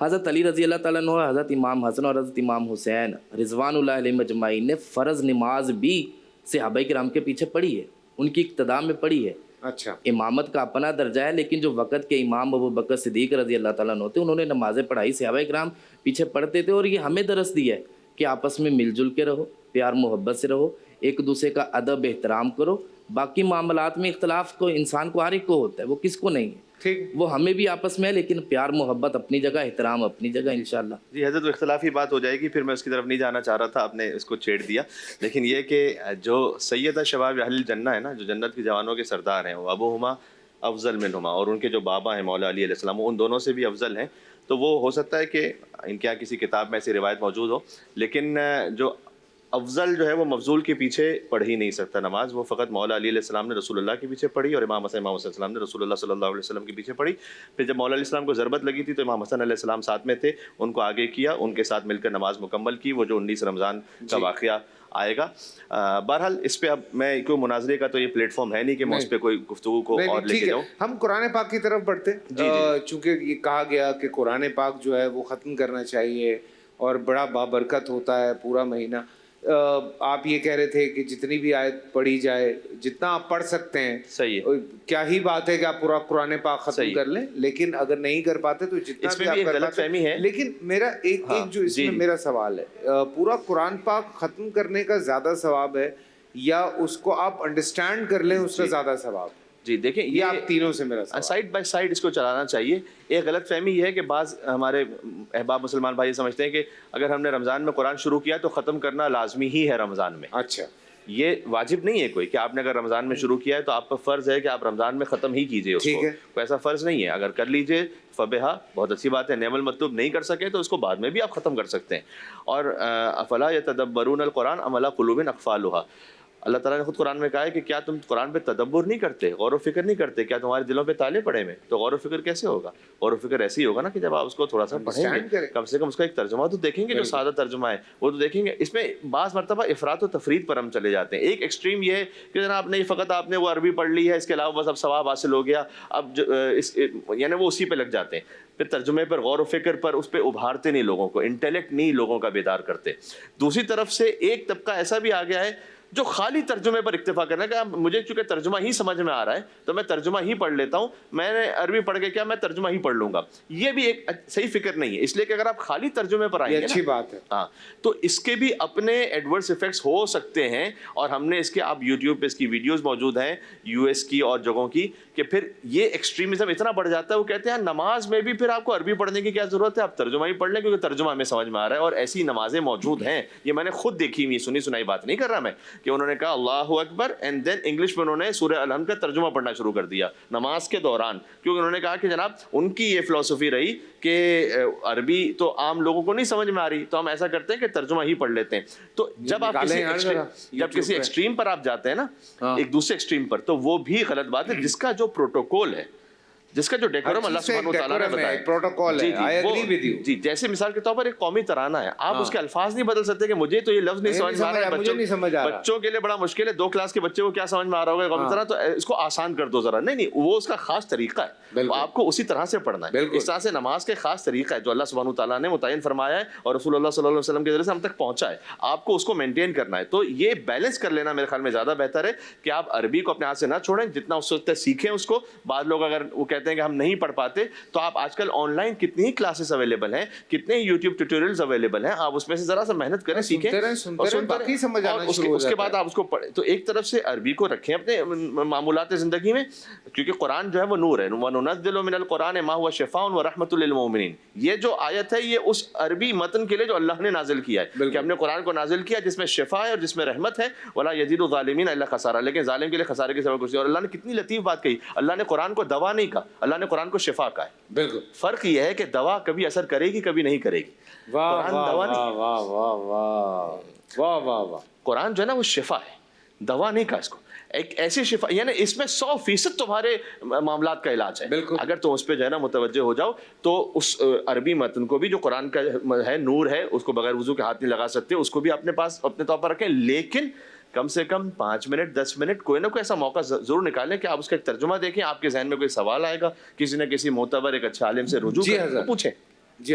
حضرت علی رضی اللہ تعالیٰ عنہ، حضرت امام حسن اور حضرت امام حسین رضوان اللہ علیہ مجمعین نے فرض نماز بھی صحابہ کرام کے پیچھے پڑھی ہے، ان کی اقتداء میں پڑھی ہے. اچھا. امامت کا اپنا درجہ ہے، لیکن جو وقت کے امام ابو بکر صدیق رضی اللہ تعالیٰ عنہ تھے، انہوں نے نمازیں پڑھائی، صحابہ کرام پیچھے پڑھتے تھے. اور یہ ہمیں درس دیا ہے کہ آپس میں مل جل کے رہو، پیار محبت سے رہو، ایک دوسرے کا ادب احترام کرو. باقی معاملات میں اختلاف کو انسان کو ہر ایک کو ہوتا ہے، وہ کس کو نہیں ہے، ٹھیک، وہ ہمیں بھی آپس میں ہے، لیکن پیار محبت اپنی جگہ، احترام اپنی جگہ انشاءاللہ. جی حضرت، اختلافی بات ہو جائے گی، پھر میں اس کی طرف نہیں جانا چاہ رہا تھا، آپ نے اس کو چھیڑ دیا. لیکن یہ کہ جو سیدہ شباب اہل الجنہ ہے نا، جو جنت کے جوانوں کے سردار ہیں، وہ ابوہما افضل منہما، اور ان کے جو بابا ہیں مولا علی علیہ السلام، وہ ان دونوں سے بھی افضل ہیں. تو وہ ہو سکتا ہے کہ ان کے یہاں کسی کتاب میں ایسی روایت موجود ہو، لیکن جو افضل جو ہے وہ مفضول کے پیچھے پڑھ ہی نہیں سکتا نماز. وہ فقط مولا علی علیہ السلام نے رسول اللہ کے پیچھے پڑھی، اور امام حسن علیہ السلام نے رسول اللہ صلی اللہ علیہ وسلم کے پیچھے پڑھی. پھر جب مولا علیہ السلام کو ضربت لگی تھی تو امام حسن علیہ السلام ساتھ میں تھے، ان کو آگے کیا، ان کے ساتھ مل کر نماز مکمل کی. وہ جو 19 رمضان کا واقعہ آئے گا. بہرحال اس پہ اب میں کوئی مناظرے کا تو یہ پلیٹ فارم ہے نہیں کہ میں اس پہ کوئی گفتگو کو اور لے کے جاؤں. ہم قرآن پاک کی طرف بڑھتے ہیں، چونکہ یہ کہا گیا کہ قرآن پاک جو ہے وہ ختم کرنا چاہیے اور بڑا بابرکت ہوتا ہے پورا مہینہ. آپ یہ کہہ رہے تھے کہ جتنی بھی آیت پڑھی جائے، جتنا آپ پڑھ سکتے ہیں، صحیح ہے، کیا ہی بات ہے کہ آپ پورا قرآن پاک ختم کر لیں، لیکن اگر نہیں کر پاتے تو جتنا بھی آپ کر پاتے ہیں. لیکن میرا ایک جو اس میں میرا سوال ہے، پورا قرآن پاک ختم کرنے کا زیادہ ثواب ہے یا اس کو آپ انڈرسٹینڈ کر لیں اس کا زیادہ ثواب؟ جی دیکھیں، یہ آپ تینوں سے میرا سائڈ بائی سائڈ اس کو چلانا چاہیے. ایک غلط فہمی یہ ہے کہ بعض ہمارے احباب مسلمان بھائی سمجھتے ہیں کہ اگر ہم نے رمضان میں قرآن شروع کیا تو ختم کرنا لازمی ہی ہے رمضان میں. اچھا، یہ واجب نہیں ہے کوئی کہ آپ نے اگر رمضان میں شروع کیا ہے تو آپ پر فرض ہے کہ آپ رمضان میں ختم ہی کیجئے اس کو. کوئی ایسا فرض نہیں ہے. اگر کر لیجئے فبہا، بہت اچھی بات ہے. نعم المطلوب نہیں کر سکے تو اس کو بعد میں بھی آپ ختم کر سکتے ہیں. اور افلا یتدبرون القرآن ام علی قلوب اقفالها، اللہ تعالیٰ نے خود قرآن میں کہا ہے کہ کیا تم قرآن پہ تدبر نہیں کرتے، غور و فکر نہیں کرتے، کیا تمہارے دلوں پہ تالے پڑے ہوئے؟ تو غور و فکر کیسے ہوگا؟ غور و فکر ایسے ہی ہوگا نا کہ جب آپ اس کو تھوڑا سا پڑھیں گے، کم سے کم اس کا ایک ترجمہ تو دیکھیں گے، جو سادہ ترجمہ ہے وہ تو دیکھیں گے. اس میں بعض مرتبہ افراط و تفرید پر ہم چلے جاتے ہیں. ایک ایکسٹریم یہ ہے کہ جناب نہیں، فقط آپ نے وہ عربی پڑھ لی ہے، اس کے علاوہ بس اب ثواب حاصل ہو گیا، اب یعنی وہ اسی پہ لگ جاتے ہیں. پھر ترجمے پر، غور و فکر پر، اس پہ ابھارتے نہیں لوگوں کو، انٹیلیکٹ نہیں لوگوں کا بیدار کرتے. دوسری طرف سے ایک طبقہ ایسا بھی آ گیا ہے جو خالی ترجمے پر اکتفا کرنا کہ مجھے چونکہ ترجمہ ہی سمجھ میں آ رہا ہے تو میں ترجمہ ہی پڑھ لیتا ہوں، میں نے عربی پڑھ کے کیا، میں ترجمہ ہی پڑھ لوں گا. یہ بھی ایک صحیح فکر نہیں ہے. اس لیے کہ اگر آپ خالی ترجمے پر آئیں گے، اچھی بات ہے، ہاں، تو اس کے بھی اپنے ایڈورس ایفیکٹس ہو سکتے ہیں. اور ہم نے اس کے، آپ یوٹیوب پہ اس کی ویڈیوز موجود ہیں یو ایس کی اور جگہوں کی، کہ پھر یہ ایکسٹریمزم اتنا بڑھ جاتا ہے. وہ کہتے ہیں نماز میں بھی پھر آپ کو عربی پڑھنے کی کیا ضرورت ہے، آپ ترجمہ ہی پڑھ لیں کیونکہ ترجمہ ہمیں سمجھ میں آ رہا ہے. اور ایسی نمازیں موجود ہیں، یہ میں نے خود دیکھی ہوئی، سنی سنائی بات نہیں کر رہا میں، کہ انہوں نے کہا اللہ اکبر اینڈ دین انگلش میں انہوں نے سورہ الحمد کا ترجمہ پڑھنا شروع کر دیا نماز کے دوران. کیونکہ انہوں نے کہا کہ جناب ان کی یہ فلسفی رہی کہ عربی تو عام لوگوں کو نہیں سمجھ میں آ رہی، تو ہم ایسا کرتے ہیں کہ ترجمہ ہی پڑھ لیتے ہیں. تو جب آپ کسی ایکسٹریم پر آپ جاتے ہیں نا، ایک دوسرے ایکسٹریم پر، تو وہ بھی غلط بات ہے. جس کا جو پروٹوکول ہے، جس کا جو ڈیکورم اللہ سبحانہ وتعالیٰ نے بتایا، پروٹوکول ہے، جی جیسے مثال کے طور پر ایک قومی ترانہ ہے، آپ اس کے الفاظ نہیں بدل سکتے کہ مجھے تو یہ لفظ نہیں سمجھ میں آ رہا ہے، بچوں کے لیے بڑا مشکل ہے، 2 کلاس کے بچے کو کیا سمجھ میں آ رہا ہوگا قومی ترانہ، تو اس کو آسان کر دو ذرا. نہیں، وہ اس کا خاص طریقہ ہے، آپ کو اسی طرح سے پڑھنا ہے. اس طرح سے نماز کے خاص طریقہ ہے جو اللہ سبحانہ وتعالیٰ نے متعین فرمایا ہے اور رسول اللہ صلی اللہ علیہ وسلم کے ذریعے سے ہم تک پہنچا ہے. آپ کو اس کو مینٹین کرنا ہے. تو یہ بیلنس کر لینا میرے خیال میں زیادہ بہتر ہے کہ آپ عربی کو اپنے ہاتھ سے نہ چھوڑیں، جتنا اس وقت سیکھیں اس کو. بعض لوگ اگر وہ کہتے ہیں کہ ہم نہیں پڑھ پاتے، تو آپ آج کل آن لائن کتنی ہی کلاسز اویلیبل ہیں، کتنے ہی یوٹیوب ٹیوٹوریلز اویلیبل ہیں، آپ اس میں سے ذرا سا محنت کریں، سیکھیں، اس کے بعد آپ اس کو پڑھیں. تو ایک طرف سے عربی کو رکھیں اپنے معمولات زندگی میں، کیونکہ قرآن جو ہے وہ نور ہے. وَنُنَزِّلُ مِنَ الْقُرْآنِ مَا هُوَ شِفَاءٌ وَرَحْمَةٌ لِّلْمُؤْمِنِينَ. یہ جو آیت ہے یہ اس عربی متن کے لیے جو اللہ نے نازل کیا ہے، کہ ہم نے قرآن کو نازل کیا جس میں شفا ہے اور جس میں رحمت ہے. وَلَا يَزِيدُ الظَّالِمِينَ إِلَّا خَسَارًا. لیکن ظالم کے لیے خسارے کے سوا کچھ نہیں. اور اللہ نے کتنی لطیف بات کہی، اللہ نے قرآن کو دوا نہیں کہا، اللہ نے قرآن کو شفا کہا ہے. بالکل فرق یہ ہے کہ دوا کبھی اثر کرے گی، کبھی نہیں کرے گی. قرآن دوا نہیں، قرآن جو ہے نا وہ شفا ہے، دوا نہیں کہا اس کو. ایک ایسی شفا، یعنی اس میں 100% تمہارے معاملات کا علاج ہے. اگر تم اس پہ جو ہے نا متوجہ ہو جاؤ تو اس عربی متن کو بھی جو قرآن کا ہے، نور ہے، اس کو بغیر وضو کے ہاتھ نہیں لگا سکتے، اس کو بھی اپنے پاس اپنے طور پر رکھیں. لیکن کم سے کم 5 منٹ 10 منٹ کوئی نہ کوئی ایسا موقع ضرور نکالیں کہ آپ اس کا ایک ترجمہ دیکھیں. آپ کے ذہن میں کوئی سوال آئے گا، کسی نہ کسی معتبر ایک اچھے عالم سے رجوع کریں، پوچھیں. جی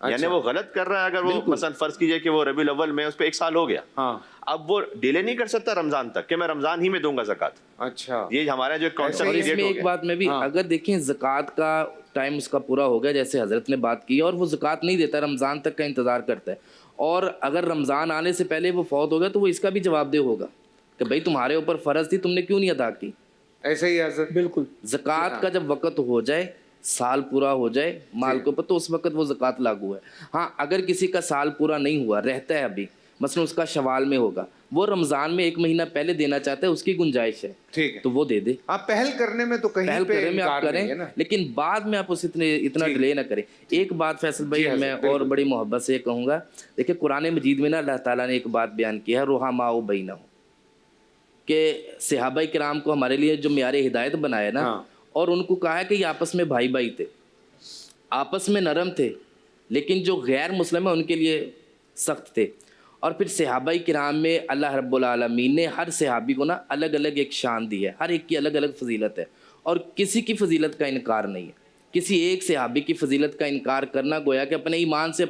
یعنی وہ غلط کر رہا ہے. اگر وہ مثلا فرض کیجئے کہ وہ ربیع الاول میں اس پہ 1 سال ہو گیا, اب وہ ڈیلے نہیں کر سکتا رمضان تک کہ میں رمضان ہی میں دوں گا زکوٰۃ. اچھا, یہ ہمارا جو کانسیپٹ اور اس میں ایک بات میں بھی, اگر دیکھیں زکوٰۃ کا ٹائم اس کا پورا ہو گیا جیسے حضرت نے بات کی, اور وہ زکوٰۃ نہیں دیتا, رمضان تک کا انتظار کرتا ہے, اور اگر رمضان آنے سے پہلے وہ فوت ہو گیا تو وہ اس کا بھی جواب دہ ہوگا کہ بھائی تمہارے اوپر فرض تھی, تم نے کیوں نہیں ادا کی. ایسا ہی حضرت, بالکل. زکوٰۃ کا جب وقت ہو جائے, سال پورا ہو جائے مال کے اوپر, تو اس وقت وہ زکوٰۃ لاگو ہے. ہاں اگر کسی کا سال پورا نہیں ہوا, رہتا ہے ابھی, مثلا اس کا شوال میں ہوگا, وہ رمضان میں 1 مہینہ پہلے دینا چاہتا ہے, اس کی گنجائش ہے, ٹھیک ہے, تو وہ دے دے. آپ پہل کرنے میں تو کہیں پہل پہ کرنے میں آپ انکار کریں, نہیں ہے نا. لیکن بعد میں آپ اس اتنا ڈیلے نہ کریں. ایک بات فیصل بھائی میں اور بڑی محبت سے کہوں گا, دیکھیں قرآن مجید میں نا اللہ تعالیٰ نے ایک بات بیان کی ہے, رحماء بینہم, کہ صحابہ کرام کو ہمارے لیے جو معیار ہدایت بنایا نا, اور ان کو کہا ہے کہ یہ آپس میں بھائی بھائی تھے, آپس میں نرم تھے, لیکن جو غیر مسلم ہیں ان کے لیے سخت تھے. اور پھر صحابہ کرام میں اللہ رب العالمین نے ہر صحابی کو نا الگ الگ ایک شان دی ہے, ہر ایک کی الگ الگ فضیلت ہے, اور کسی کی فضیلت کا انکار نہیں ہے. کسی ایک صحابی کی فضیلت کا انکار کرنا گویا کہ اپنے ایمان سے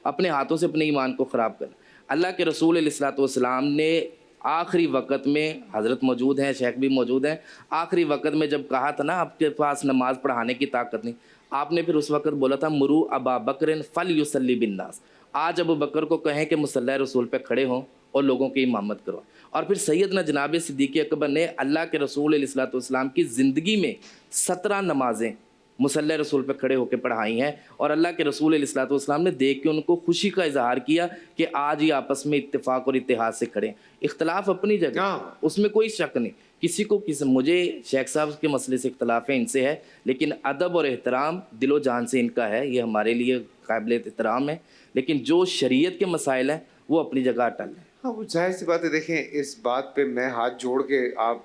اپنے ہاتھوں سے اپنے ایمان کو خراب کرنا. اللہ کے رسول علیہ الصلوۃ والسلام نے آخری وقت میں, حضرت موجود ہیں, شیخ بھی موجود ہیں, آخری وقت میں جب کہا تھا نا آپ کے پاس نماز پڑھانے کی طاقت نہیں, آپ نے پھر اس وقت بولا تھا مرو ابا بکر فلیصلی بالناس, آج ابو بکر کو کہیں کہ مصلی رسول پہ کھڑے ہوں اور لوگوں کی امامت کرو. اور پھر سیدنا جناب صدیق اکبر نے اللہ کے رسول علیہ الصلوۃ والسلام کی زندگی میں 17 نمازیں مصلی رسول پہ کھڑے ہو کے پڑھائی ہیں, اور اللہ کے رسول علیہ الصلوۃ والسلام نے دیکھ کے ان کو خوشی کا اظہار کیا کہ آج ہی آپس میں اتفاق اور اتحاد سے کھڑے ہیں. اختلاف اپنی جگہ, اس میں کوئی شک نہیں, کسی کو مجھے شیخ صاحب کے مسئلے سے اختلاف ہے, ان سے ہے, لیکن ادب اور احترام دل و جان سے ان کا ہے, یہ ہمارے لیے قابل احترام ہے. لیکن جو شریعت کے مسائل ہیں وہ اپنی جگہ اٹل ہیں. ہاں وہ ظاہر سی بات ہے. دیکھیں اس بات پہ میں ہاتھ جوڑ کے آپ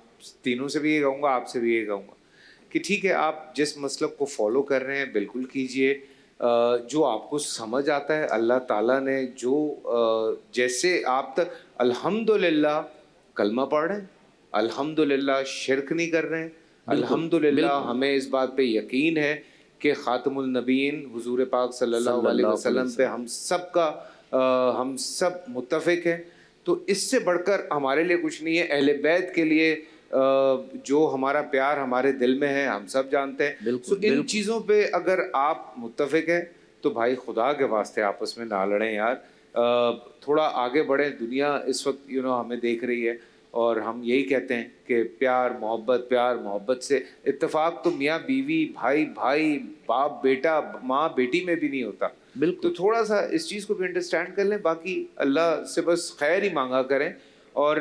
تینوں سے بھی یہ کہوں گا, آپ سے بھی یہ کہوں گا کہ ٹھیک ہے, آپ جس مسلک کو فالو کر رہے ہیں بالکل کیجئے, جو آپ کو سمجھ آتا ہے. اللہ تعالیٰ نے جو جیسے آپ تک الحمدللہ کلمہ پڑھ رہے ہیں, الحمدللہ شرک نہیں کر رہے ہیں, الحمدللہ ہمیں اس بات پہ یقین ہے کہ خاتم النبیین حضور پاک صلی اللہ علیہ وسلم پہ ہم سب متفق ہیں, تو اس سے بڑھ کر ہمارے لیے کچھ نہیں ہے. اہل بیت کے لیے جو ہمارا پیار ہمارے دل میں ہے ہم سب جانتے ہیں. تو ان چیزوں پہ اگر آپ متفق ہیں تو بھائی خدا کے واسطے آپس میں نہ لڑیں یار, تھوڑا آگے بڑھیں. دنیا اس وقت ہمیں دیکھ رہی ہے, اور ہم یہی کہتے ہیں کہ پیار محبت سے اتفاق تو میاں بیوی, بھائی بھائی, باپ بیٹا, ماں بیٹی میں بھی نہیں ہوتا. تو تھوڑا سا اس چیز کو بھی انڈرسٹینڈ کر لیں. باقی اللہ سے بس خیر ہی مانگا کریں, اور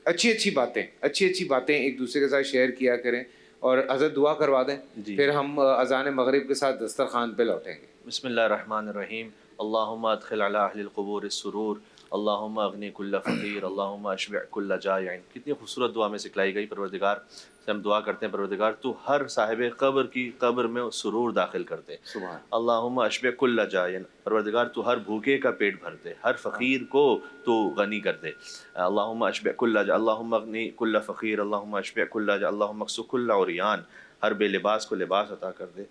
اچھی باتیں ایک دوسرے کے ساتھ شیئر کیا کریں, اور حضرت دعا کروا دیں, پھر ہم اذان مغرب کے ساتھ دسترخوان پہ لوٹیں گے. بسم اللہ الرحمن الرحیم. اللہم ادخل علی اہل القبور السرور, اللہم اغنی کل فقیر, اللہم اشبع کل جائع. کتنی خوبصورت دعا میں سکھلائی گئی. پروردگار سے ہم دعا کرتے ہیں, پروردگار تو ہر صاحب قبر کی قبر میں سرور داخل کر دے. اللہم اشبع کل جائع, پروردگار تو ہر بھوکے کا پیٹ بھر دے, ہر فقیر کو تو غنی کر دے. اللہم اشبع کل جائع, اللہم اغنی کل فقیر, اللہم اشبع کل جائع, اللہم اکسو کل عریان, ہر بے لباس کو لباس عطا کر دے.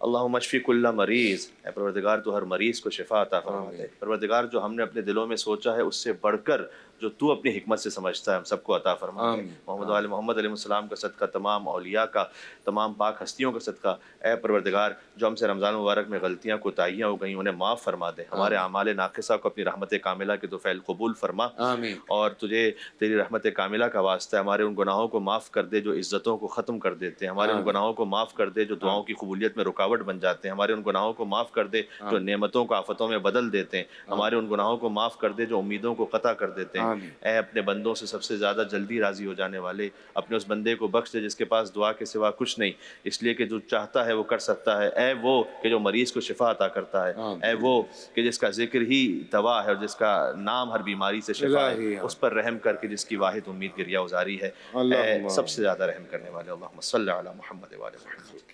اللہم اشفی کل مریض, اے پروردگار تو ہر مریض کو شفا عطا فرما دے. پروردگار جو ہم نے اپنے دلوں میں سوچا ہے اس سے بڑھ کر جو تو اپنی حکمت سے سمجھتا ہے ہم سب کو عطا فرما دے. محمد علیہ السلام کا صدقہ, تمام اولیاء کا, تمام پاک ہستیوں کا صدقہ, اے پروردگار جو ہم سے رمضان مبارک میں غلطیاں کوتاہیاں ہو گئیں انہیں معاف فرما دے. ہمارے اعمال ناقصہ کو اپنی رحمت کاملہ کے طفیل قبول فرما, اور تجھے تیری رحمت کاملہ کا واسطہ ہے ہمارے ان گناہوں کو معاف کر دے جو عزتوں کو ختم کر دیتے ہیں, ہمارے ان گناہوں کو معاف کر دے جو دعاؤں کی قبولیت میں رکاوٹ بن جاتے ہیں, ہمارے ان گناہوں کو معاف کر دے جو نعمتوں کو آفتوں میں بدل دیتے ہیں, ہمارے ان گناہوں کو معاف کر دے جو امیدوں کو قطع کر دیتے ہیں. اے اپنے بندوں سے سب سے زیادہ جلدی راضی ہو جانے والے, اپنے اس بندے کو بخش دے جس کے پاس دعا کے سوا کچھ نہیں, اس لیے کہ جو چاہتا ہے وہ کر سکتا ہے. اے وہ کہ جو مریض کو شفا عطا کرتا ہے, اے وہ کہ جس کا ذکر ہی دوا ہے اور جس کا نام ہر بیماری سے شفا ہے, اس پر رحم کر کے جس کی واحد امید گریہ ازاری ہے. اے سب سے زیادہ رحم کرنے والے, اللہم صلی علی محمد و علی محمد.